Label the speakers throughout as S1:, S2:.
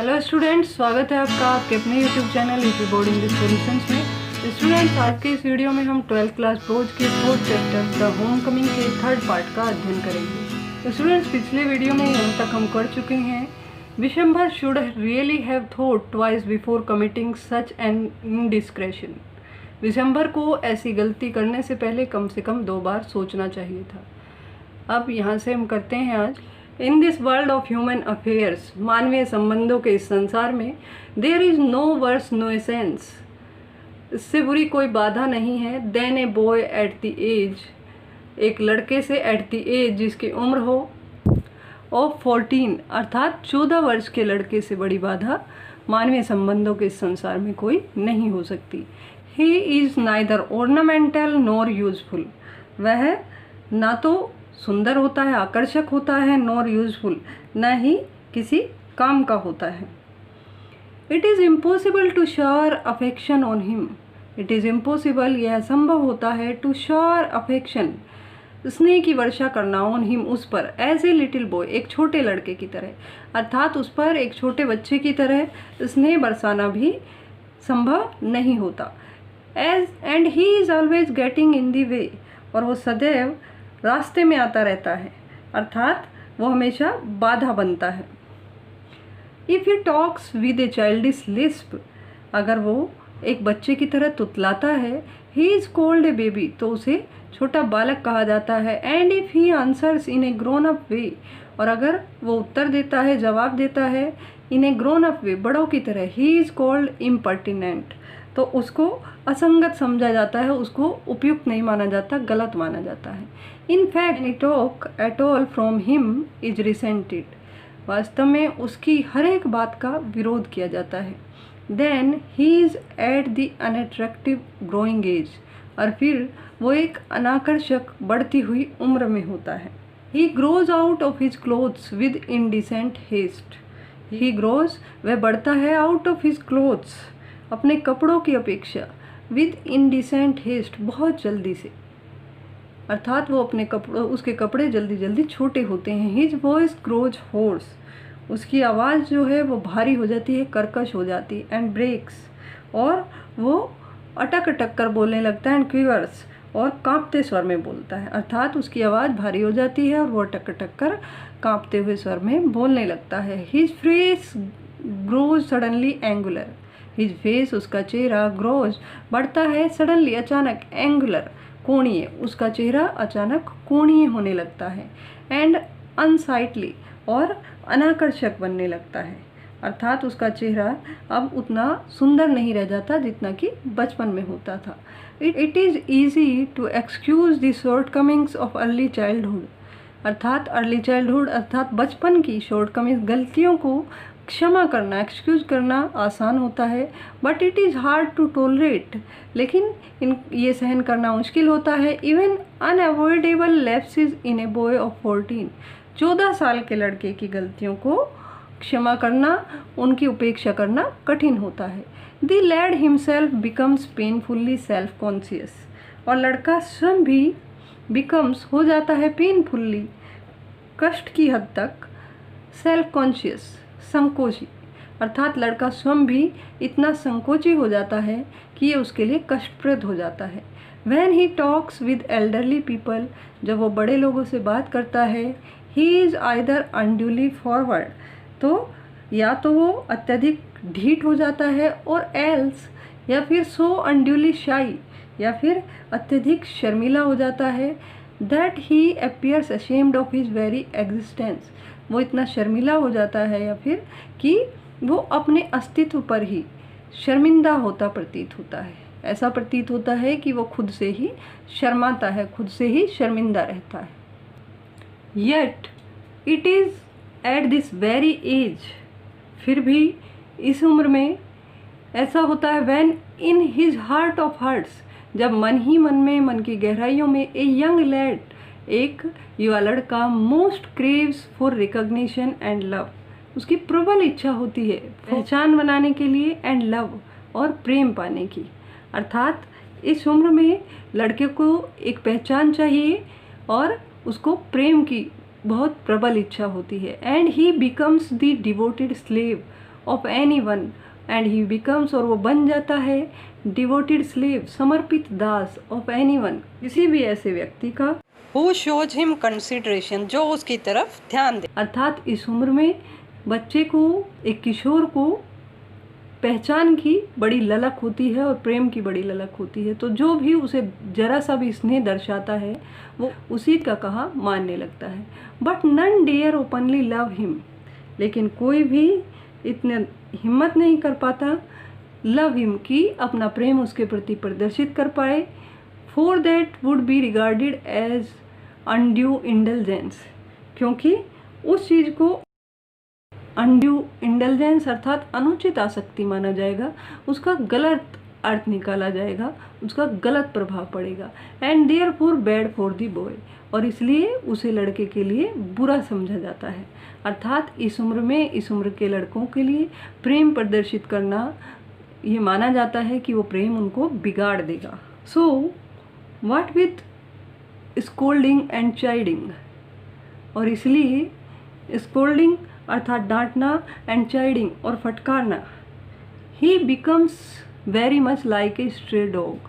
S1: Hello students, स्वागत है आपका आपके अपने YouTube channel UP board English solutions में। स्टूडेंट्स, आज के इस वीडियो में हम 12th क्लास बोर्ड के 4th chapter the home coming के 3rd पार्ट का अध्ययन करेंगे। तो स्टूडेंट्स, पिछले वीडियो में यहाँ तक हम कर चुके हैं Vishambhar should really have thought twice before committing such an indiscretion. Vishambhar को ऐसी गलती करने से पहले कम से कम 2 बार सोचना चाहिए था। अब यहाँ से हम करते हैं आज। In this world of human affairs, मानवीय संबंधों के इस संसार में, there is no worse nuisance, इससे बुरी कोई बाधा नहीं है, then a boy at the age, एक लड़के से एट द एज जिसकी उम्र हो ऑफ 14 अर्थात 14 वर्ष के लड़के से बड़ी बाधा मानवीय संबंधों के इस संसार में कोई नहीं हो सकती। He is neither ornamental nor useful, वह ना तो सुंदर होता है, आकर्षक होता है, नॉर यूजफुल, न ही किसी काम का होता है। It is impossible to show affection on him, it is impossible, यह असंभव होता है, टू शॉर अफेक्शन, स्नेह की वर्षा करना, ऑन हिम, उस पर, एज ए लिटिल बॉय, एक छोटे लड़के की तरह, अर्थात उस पर एक छोटे बच्चे की तरह स्नेह बरसाना भी संभव नहीं होता। Age and he is always getting in the way, और वो सदैव रास्ते में आता रहता है, अर्थात वो हमेशा बाधा बनता है। If he talks with a childish lisp, अगर वो एक बच्चे की तरह तुतलाता है, he is called a baby, तो उसे छोटा बालक कहा जाता है। And if he answers in a grown up way, और अगर वो उत्तर देता है, जवाब देता है इन ए ग्रोन अप वे, बड़ों की तरह, ही इज़ कॉल्ड इम्पर्टिनेंट, तो उसको असंगत समझा जाता है, उसको उपयुक्त नहीं माना जाता, गलत माना जाता है। In fact any talk at all from him is resented, वास्तव में उसकी हर एक बात का विरोध किया जाता है। Then he is at the unattractive growing age, और फिर वो एक अनाकर्षक बढ़ती हुई उम्र में होता है। He grows out of his clothes with indecent haste, he grows, वह बढ़ता है, आउट ऑफ हिज क्लोथ्स, अपने कपड़ों की अपेक्षा, विद इनडिसेंट हेस्ट, बहुत जल्दी से, अर्थात वो अपने कपड़ों, उसके कपड़े जल्दी जल्दी छोटे होते हैं। हिज वॉइस ग्रोज होर्स, उसकी आवाज़ जो है वो भारी हो जाती है, कर्कश हो जाती है। एंड ब्रेक्स, और वो अटक अटक कर बोलने लगता है। एंड क्विवर्स, और कांपते स्वर में बोलता है, अर्थात उसकी आवाज़ भारी हो जाती है और वो अटक अटक कर कांपते हुए स्वर में बोलने लगता है। His face grows suddenly angular, his face, उसका चेहरा, ग्रोज, बढ़ता है, सडनली, अचानक, एंगुलर, कोणीय, उसका चेहरा अचानक कोणीय होने लगता है। एंड अनसाइटली, और अनाकर्षक बनने लगता है, अर्थात उसका चेहरा अब उतना सुंदर नहीं रह जाता जितना कि बचपन में होता था। It is easy to excuse the shortcomings of early childhood, अर्थात अर्ली चाइल्डहुड अर्थात बचपन की शॉर्टकमिंग्स, गलतियों को क्षमा करना, एक्सक्यूज करना आसान होता है। But it is hard to tolerate, लेकिन ये सहन करना मुश्किल होता है। Even unavoidable lapses in a boy of 14 साल के लड़के की गलतियों को क्षमा करना, उनकी उपेक्षा करना कठिन होता है। The lad himself becomes painfully self conscious, और लड़का स्वयं भी बिकम्स, हो जाता है, पेनफुल्ली, कष्ट की हद तक, सेल्फ कॉन्शियस, संकोची, अर्थात लड़का स्वयं भी इतना संकोची हो जाता है कि ये उसके लिए कष्टप्रद हो जाता है। When he talks with elderly people, जब वो बड़े लोगों से बात करता है, he is either unduly forward, तो या तो वो अत्यधिक ढीठ हो जाता है, और else, या फिर so unduly shy, या फिर अत्यधिक शर्मीला हो जाता है, that he appears ashamed of his very existence, वो इतना शर्मीला हो जाता है या फिर कि वो अपने अस्तित्व पर ही शर्मिंदा होता प्रतीत होता है। ऐसा प्रतीत होता है कि वो खुद से ही शर्माता है, खुद से ही शर्मिंदा रहता है। Yet it is at this very age, फिर भी इस उम्र में ऐसा होता है। When in his heart of hearts, जब मन ही मन में, मन की गहराइयों में, ए यंग लैड, एक युवा लड़का, most craves for recognition and love, उसकी प्रबल इच्छा होती है पहचान बनाने के लिए, एंड लव, और प्रेम पाने की, अर्थात इस उम्र में लड़के को एक पहचान चाहिए और उसको प्रेम की बहुत प्रबल इच्छा होती है। And he becomes the devoted slave, of any one and he becomes, और वो बन जाता है डिवोटेड स्लेव, समर्पित दास ऑफ एनी वन, किसी भी ऐसे व्यक्ति का हु शोज हिम कंसिडरेशन, जो उसकी तरफ ध्यान दे। अर्थात इस उम्र में बच्चे को, एक किशोर को पहचान की बड़ी ललक होती है और प्रेम की बड़ी ललक होती है, तो जो भी उसे जरा सा भी स्नेह दर्शाता है वो उसी का कहा मानने लगता है। But none dare openly love him, लेकिन कोई भी इतने हिम्मत नहीं कर पाता लव हिम की अपना प्रेम उसके प्रति प्रदर्शित कर पाए। For that would be regarded as undue indulgence, क्योंकि उस चीज़ को अनड्यू इंडल्जेंस अर्थात अनुचित आसक्ति माना जाएगा, उसका गलत अर्थ निकाला जाएगा, उसका गलत प्रभाव पड़ेगा। And therefore bad for the boy, और इसलिए उसे लड़के के लिए बुरा समझा जाता है। अर्थात इस उम्र में, इस उम्र के लड़कों के लिए प्रेम प्रदर्शित करना ये माना जाता है कि वो प्रेम उनको बिगाड़ देगा। So what with scolding and chiding, और इसलिए स्कोल्डिंग अर्थात डांटना एंड चाइडिंग और फटकारना, he becomes very much like a stray dog,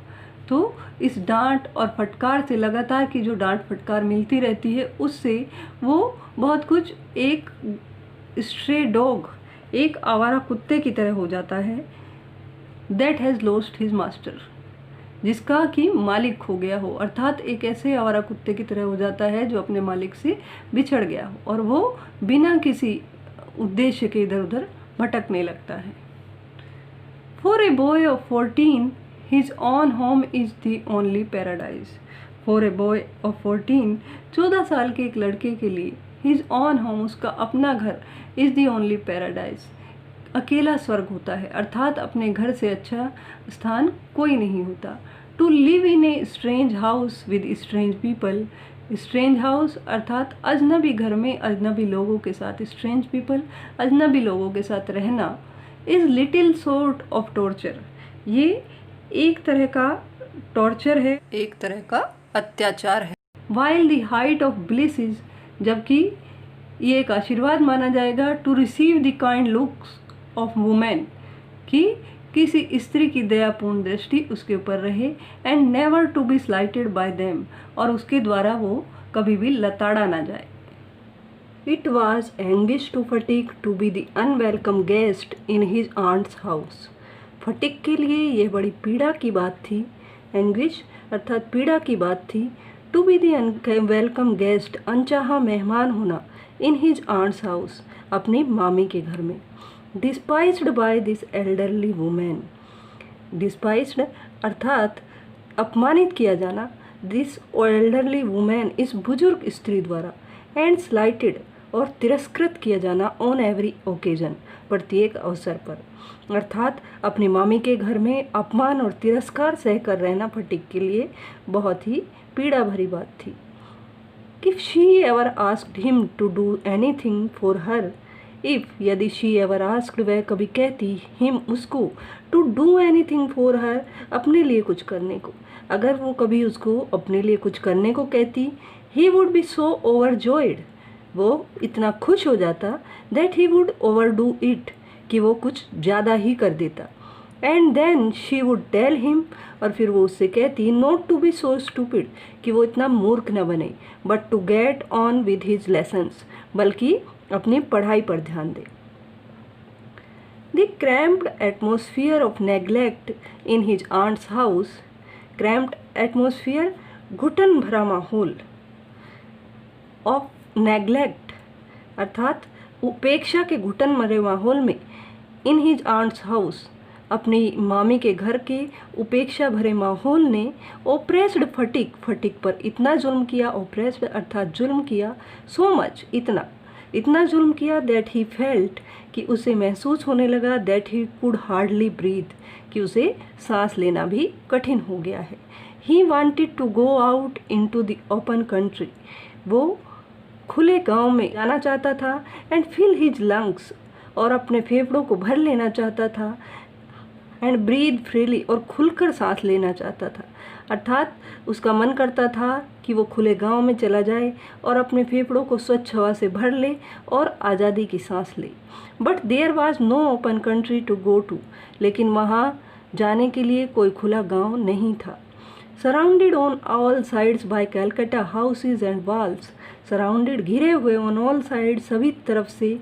S1: तो इस डांट और फटकार से, लगातार की जो डांट फटकार मिलती रहती है उससे वो बहुत कुछ एक स्ट्रे डॉग, एक आवारा कुत्ते की तरह हो जाता है। That has lost his master, जिसका कि मालिक खो गया हो, अर्थात एक ऐसे आवारा कुत्ते की तरह हो जाता है जो अपने मालिक से बिछड़ गया हो और वो बिना किसी उद्देश्य के इधर उधर भटकने लगता है। For a boy of 14 his on home is the only paradise. For a boy of 14, 14 साल के एक लड़के के लिए हिज ऑन होम, उसका अपना घर, इज द ओनली पैराडाइज, अकेला स्वर्ग होता है, अर्थात अपने घर से अच्छा स्थान कोई नहीं होता। To live in a strange house with strange people, strange house अर्थात अजनबी घर में अजनबी लोगों के साथ, स्ट्रेंज पीपल अजनबी लोगों के साथ रहना, is little sort of torture, ये एक तरह का टॉर्चर है, एक तरह का अत्याचार है। While the height of bliss is, जबकि ये एक आशीर्वाद माना जाएगा, to receive the kind looks of women, कि किसी स्त्री की दयापूर्ण दृष्टि उसके ऊपर रहे, and never to be slighted by them, और उसके द्वारा वो कभी भी लताड़ा ना जाए। It was anguish to Phatik to be the unwelcome guest in his aunt's house. Phatik के लिए यह बड़ी पीड़ा की बात थी, एंगिश अर्थात पीड़ा की बात थी, to be the unwelcome guest अनचाहा मेहमान होना, इन हिज आंट्स हाउस अपनी मामी के घर में। Despised by this elderly women, despised अर्थात अपमानित किया जाना, दिस एल्डरली वुमेन इस बुजुर्ग स्त्री द्वारा, एंड स्लाइटेड और तिरस्कृत किया जाना, ऑन एवरी ओकेजन प्रत्येक अवसर पर, अर्थात अपनी मामी के घर में अपमान और तिरस्कार सहकर रहना फटीक के लिए बहुत ही पीड़ा भरी बात थी। If she ever asked him to do anything for her, if यदि शी एवर आस्क्ड वह कभी कहती, हिम उसको, to do anything for her अपने लिए कुछ करने को, अगर वो कभी उसको अपने लिए कुछ करने को कहती, he would be so overjoyed, वो इतना खुश हो जाता, that he would overdo it, कि वो कुछ ज़्यादा ही कर देता। And then she would tell him, और फिर वो उससे कहती, not to be so stupid, कि वो इतना मूर्ख न बने, but to get on with his lessons, बल्कि अपनी पढ़ाई पर ध्यान दे। The cramped atmosphere of neglect in his aunt's house, cramped atmosphere घुटन भरा माहौल, ऑफ नेग्लेक्ट अर्थात उपेक्षा के घुटन भरे माहौल में, इन हिज आंट्स हाउस अपनी मामी के घर के उपेक्षा भरे माहौल ने, ओप्रेस्ड फटीक, फटीक पर इतना जुल्म किया, ओप्रेस्ड अर्थात जुल्म किया, सो मच इतना जुल्म किया, दैट ही फेल्ट कि उसे महसूस होने लगा, that he could hardly breathe कि उसे सांस लेना भी कठिन हो गया है। He wanted to go out into the open country, वो खुले गांव में जाना चाहता था, एंड फिल हिज लंग्स और अपने फेफड़ों को भर लेना चाहता था, एंड ब्रीथ फ्रीली, और खुलकर सांस लेना चाहता था। अर्थात उसका मन करता था कि वो खुले गांव में चला जाए और अपने फेफड़ों को स्वच्छ हवा से भर ले और आज़ादी की सांस ले। But there was no open country to go to, लेकिन वहाँ जाने के लिए कोई खुला गांव नहीं था। Surrounded on all sides by Calcutta houses and walls, surrounded घिरे हुए ऑन ऑल साइड सभी तरफ से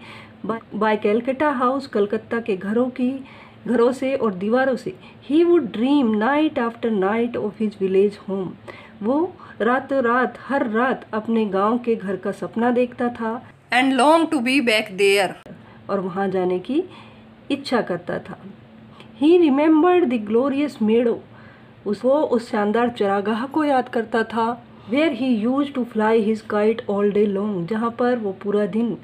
S1: बाय कैलकाटा हाउस, कलकत्ता के घरों से और दीवारों से। He would dream night after night of his village home, वो रातों रात हर रात अपने गांव के घर का सपना देखता था। And long to be back there, और वहाँ जाने की इच्छा करता था। He remembered the glorious meadow, वो उस शानदार चरागाह को याद करता था। Where he used to fly his kite all day long, जहाँ पर वो पूरा दिन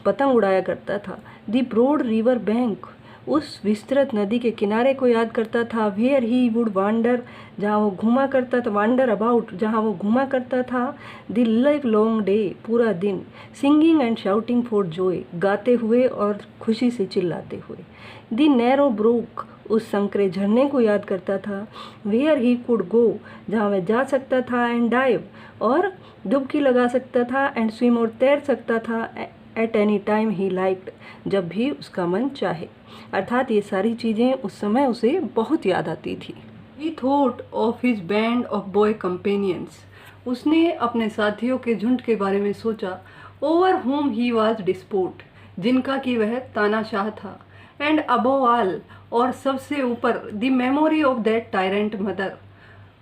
S1: पतंग उड़ाया करता था। द ब्रॉड रिवर बैंक, उस विस्तृत नदी के किनारे को याद करता था। वेयर ही वुड वांडर, जहाँ वो घूमा करता था, वांडर अबाउट, जहाँ वो घूमा करता था। द लिव लॉन्ग डे, पूरा दिन। Singing and shouting for Joy, गाते हुए और खुशी से चिल्लाते हुए। द नैरो ब्रूक, उस संकरे झरने को याद करता था। वेयर ही कुड गो, जहाँ वह जा सकता था। एंड डाइव, और डुबकी लगा सकता था। एंड स्विम, और तैर सकता था। At any time he liked, जब भी उसका मन चाहे। अर्थात ये सारी चीज़ें उस समय उसे बहुत याद आती थी। ही thought of his band of boy companions, उसने अपने साथियों के झुंड के बारे में सोचा। ओवर होम ही वॉज डिस्पोट, जिनका कि वह तानाशाह था। एंड अबव ऑल, और सबसे ऊपर, the memory of that tyrant mother,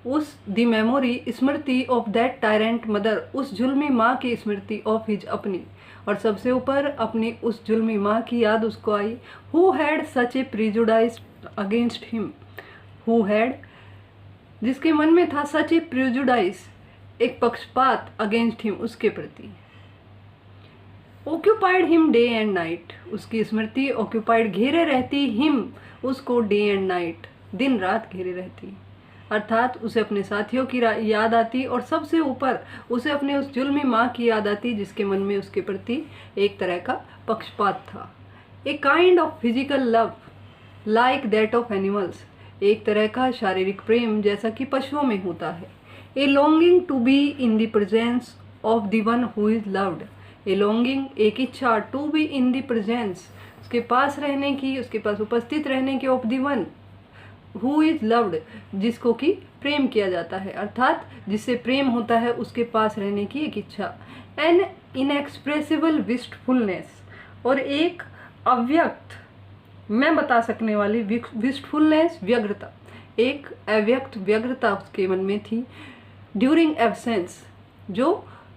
S1: उस द मेमोरी, स्मृति ऑफ दैट टायरेंट मदर, उस जुल्मी माँ की स्मृति, ऑफ हिज, अपनी, और सबसे ऊपर अपनी उस जुल्मी माँ की याद उसको आई। Who had such a prejudice against him, who had, जिसके मन में था सच ए प्रिजुडाइज, एक पक्षपात, अगेंस्ट हिम, उसके प्रति। Occupied him day and night, उसकी स्मृति ऑक्यूपाइड, घेरे रहती, हिम, उसको, डे एंड नाइट, दिन रात घेरे रहती। अर्थात उसे अपने साथियों की याद आती, और सबसे ऊपर उसे अपने उस जुल्मी माँ की याद आती, जिसके मन में उसके प्रति एक तरह का पक्षपात था। A kind of physical love like that of animals, एक तरह का शारीरिक प्रेम जैसा कि पशुओं में होता है। A longing to be in the presence of the one who is loved, a longing, एक इच्छा, to be in the presence, उसके पास रहने की, उसके पास उपस्थित रहने की, of the one who is loved, जिसको कि प्रेम किया जाता है, अर्थात जिससे प्रेम होता है, उसके पास रहने की एक इच्छा। एन इनएक्सप्रेसिबल विस्टफुलनेस, और एक अव्यक्त, मैं बता सकने वाली विस्टफुलनेस, व्यग्रता, एक अव्यक्त व्यग्रता उसके मन में थी। ड्यूरिंग एब्सेंस, जो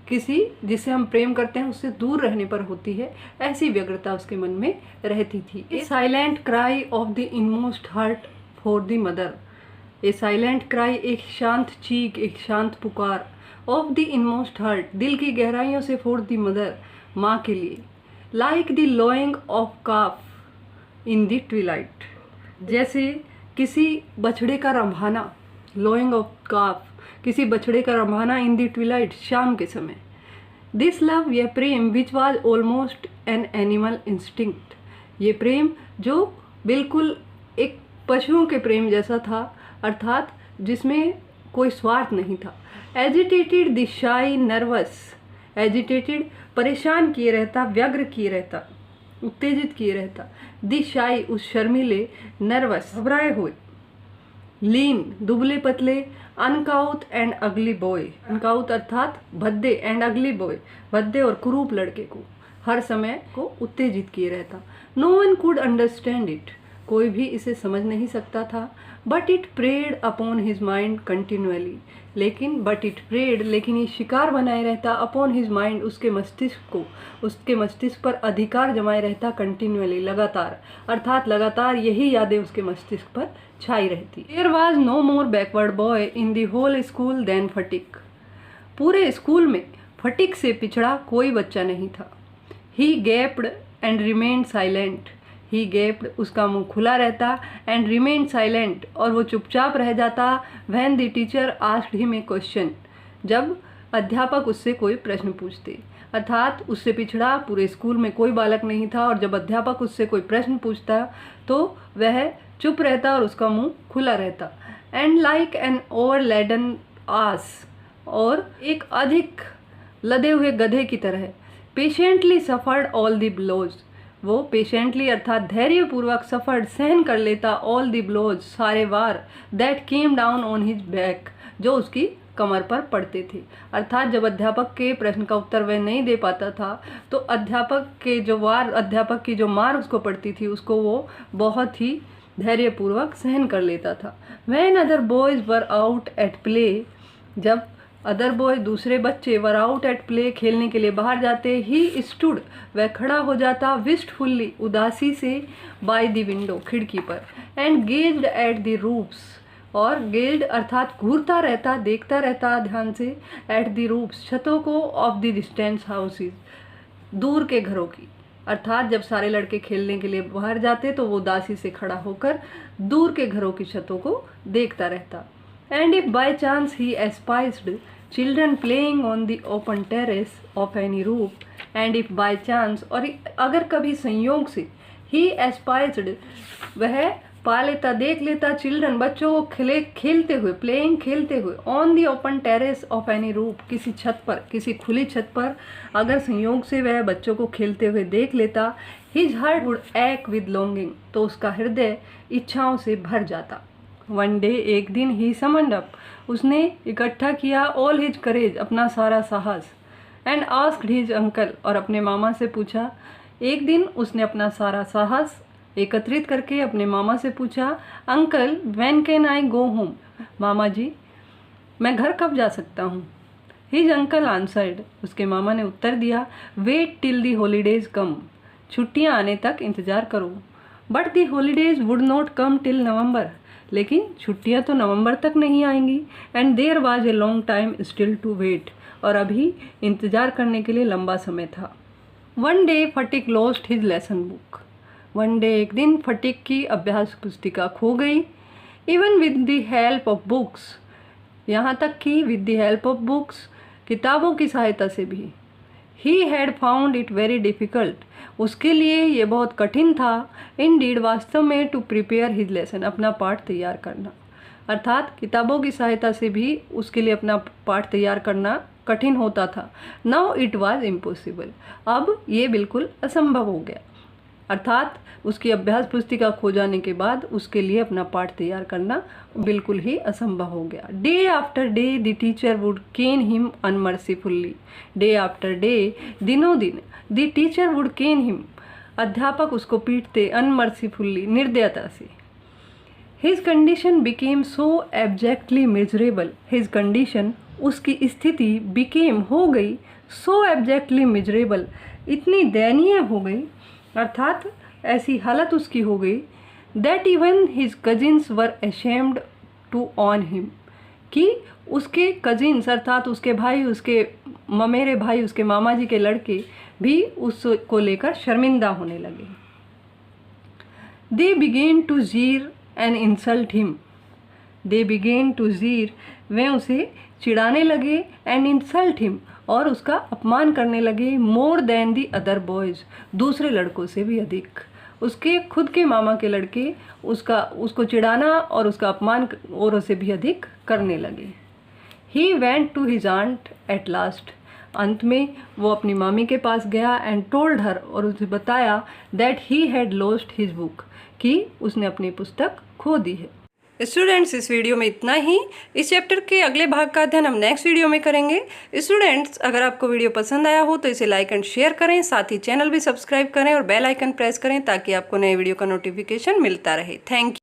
S1: किसी जिसे हम प्रेम करते हैं उससे दूर रहने पर होती है, ऐसी व्यग्रता उसके मन में रहती थी। A silent cry of the inmost heart for the mother, a silent cry, एक शांत चीख, एक शांत पुकार, ऑफ द इनमोस्ट हार्ट, दिल की गहराइयों से, फॉर द मदर, माँ के लिए। Like the lowing of calf in the twilight, जैसे किसी बछड़े का रंभाना, लोइंग ऑफ काफ, किसी बछड़े का रंभाना, इन द ट्विलाइट, शाम के समय। दिस लव, यह प्रेम, which was almost an animal instinct, ये प्रेम जो बिल्कुल एक पशुओं के प्रेम जैसा था, अर्थात जिसमें कोई स्वार्थ नहीं था। एजिटेटेड द शाई नर्वस, एजिटेटेड, परेशान किए रहता, व्यग्र किए रहता, उत्तेजित किए रहता। द शाई, उस शर्मीले, नर्वस, घबराए हुए। लीन, दुबले पतले। अनकाउथ एंड अगली बॉय, अनकाउथ अर्थात भद्दे, एंड अगली बॉय, भद्दे और कुरूप लड़के को हर समय को उत्तेजित किए रहता। No one could understand it, कोई भी इसे समझ नहीं सकता था। But it preyed upon his mind continuously, लेकिन बट इट प्रेड, लेकिन ये शिकार बनाए रहता, अपॉन हिज माइंड, उसके मस्तिष्क को, उसके मस्तिष्क पर अधिकार जमाए रहता, कंटिन्यूअली, लगातार, अर्थात लगातार यही यादें उसके मस्तिष्क पर छाई रहती। There was no more backward boy in the whole school then Phatik, पूरे स्कूल में फटिक से पिछड़ा कोई बच्चा नहीं था। He gaped and remained silent, he gaped, उसका मुंह खुला रहता, एंड रिमेन्ड साइलेंट, और वो चुपचाप रह जाता। When the teacher asked him a question, जब अध्यापक उससे कोई प्रश्न पूछते, अर्थात उससे पिछड़ा पूरे स्कूल में कोई बालक नहीं था, और जब अध्यापक उससे कोई प्रश्न पूछता तो वह चुप रहता और उसका मुंह खुला रहता। And like an overladen ass, और एक अधिक लदे हुए गधे की तरह। Patiently suffered all the blows, वो पेशेंटली अर्थात धैर्यपूर्वक सफर्ड सहन कर लेता ऑल द ब्लोज, सारे वार, that came down on his back, जो उसकी कमर पर पड़ते थे। अर्थात जब अध्यापक के प्रश्न का उत्तर वह नहीं दे पाता था तो अध्यापक की जो मार उसको पड़ती थी उसको वो बहुत ही धैर्यपूर्वक सहन कर लेता था। When other boys were out at play, जब अदर बॉय दूसरे बच्चे वर आउट एट प्ले खेलने के लिए बाहर जाते, ही स्टूड, वह खड़ा हो जाता, विस्टफुल्ली, उदासी से, बाय द विंडो, खिड़की पर, and gazed at the roofs, और गेज्ड अर्थात घूरता रहता, देखता रहता ध्यान से, एट द रूफ्स, छतों को, ऑफ द डिस्टेंस हाउसेज, दूर के घरों की। अर्थात जब सारे लड़के खेलने के लिए बाहर जाते तो वो उदासी से खड़ा होकर दूर के घरों की छतों को देखता रहता। And if by chance he espied children playing on the open terrace of any roof, and if by chance, और अगर कभी संयोग से, ही एस्पाइस्ड, वह पा लेता, देख लेता, चिल्ड्रन, बच्चों को खेलते हुए, प्लेइंग खेलते हुए, on the open terrace of any roof, किसी छत पर, किसी खुली छत पर अगर संयोग से वह बच्चों को खेलते हुए देख लेता, हिज हार्ट वुड एक विद लॉन्गिंग, तो उसका हृदय इच्छाओं से भर जाता। वन डे, एक दिन, ही समन्ड अप, उसने इकट्ठा किया ऑल हिज करेज, अपना सारा साहस, एंड आस्क्ड हिज अंकल, और अपने मामा से पूछा। एक दिन उसने अपना सारा साहस एकत्रित करके अपने मामा से पूछा, uncle when can I go home, मामा जी मैं घर कब जा सकता हूँ। हिज अंकल आंसर्ड, उसके मामा ने उत्तर दिया, wait till the holidays come, छुट्टियाँ आने तक इंतज़ार करो। But the holidays would not come till November, लेकिन छुट्टियाँ तो नवंबर तक नहीं आएंगी। And there was a long time still to wait, और अभी इंतज़ार करने के लिए लंबा समय था। One day Phatik lost his lesson book, one day, एक दिन, फटिक की अभ्यास पुस्तिका खो गई। Even with the help of books, यहाँ तक कि with the help of books, किताबों की सहायता से भी। He had found it very difficult, उसके लिए ये बहुत कठिन था, इंडीड, वास्तव में, टू प्रिपेयर हिज लेसन, अपना पाठ तैयार करना। अर्थात किताबों की सहायता से भी उसके लिए अपना पाठ तैयार करना कठिन होता था। नाउ इट वॉज इम्पॉसिबल, अब ये बिल्कुल असंभव हो गया। अर्थात उसकी अभ्यास पुस्तिका खो जाने के बाद उसके लिए अपना पाठ तैयार करना बिल्कुल ही असंभव हो गया। Day after day the teacher would cane him unmercifully, day after day, दिनों दिन, the teacher would cane him, अध्यापक उसको पीटते, अनमर्सीफुल्ली, निर्दयता से। His condition became so abjectly miserable, his condition, उसकी स्थिति, बिकेम, हो गई, सो एब्जेक्टली मिजरेबल, इतनी दयनीय हो गई, अर्थात ऐसी हालत उसकी हो गई, that even his cousins were ashamed to own him, कि उसके कजिन्स अर्थात उसके भाई, उसके ममेरे भाई, उसके मामा जी के लड़के भी उसको लेकर शर्मिंदा होने लगे। They begin to jeer and insult him, they begin to jeer, वे उसे चिढ़ाने लगे, एंड इंसल्ट हिम, और उसका अपमान करने लगे, more than the other boys, दूसरे लड़कों से भी अधिक। उसके खुद के मामा के लड़के उसको चिढ़ाना और उसका अपमान औरों से भी अधिक करने लगे। He went to his aunt at last, अंत में वो अपनी मामी के पास गया, एंड टोल्ड हर, और उसे बताया, that he had lost his book, कि उसने अपनी पुस्तक खो दी है। स्टूडेंट्स, इस वीडियो में इतना ही। इस चैप्टर के अगले भाग का अध्ययन हम नेक्स्ट वीडियो में करेंगे। स्टूडेंट्स, अगर आपको वीडियो पसंद आया हो तो इसे लाइक एंड शेयर करें, साथ ही चैनल भी सब्सक्राइब करें और बेल आइकन प्रेस करें ताकि आपको नए वीडियो का नोटिफिकेशन मिलता रहे। Thank you.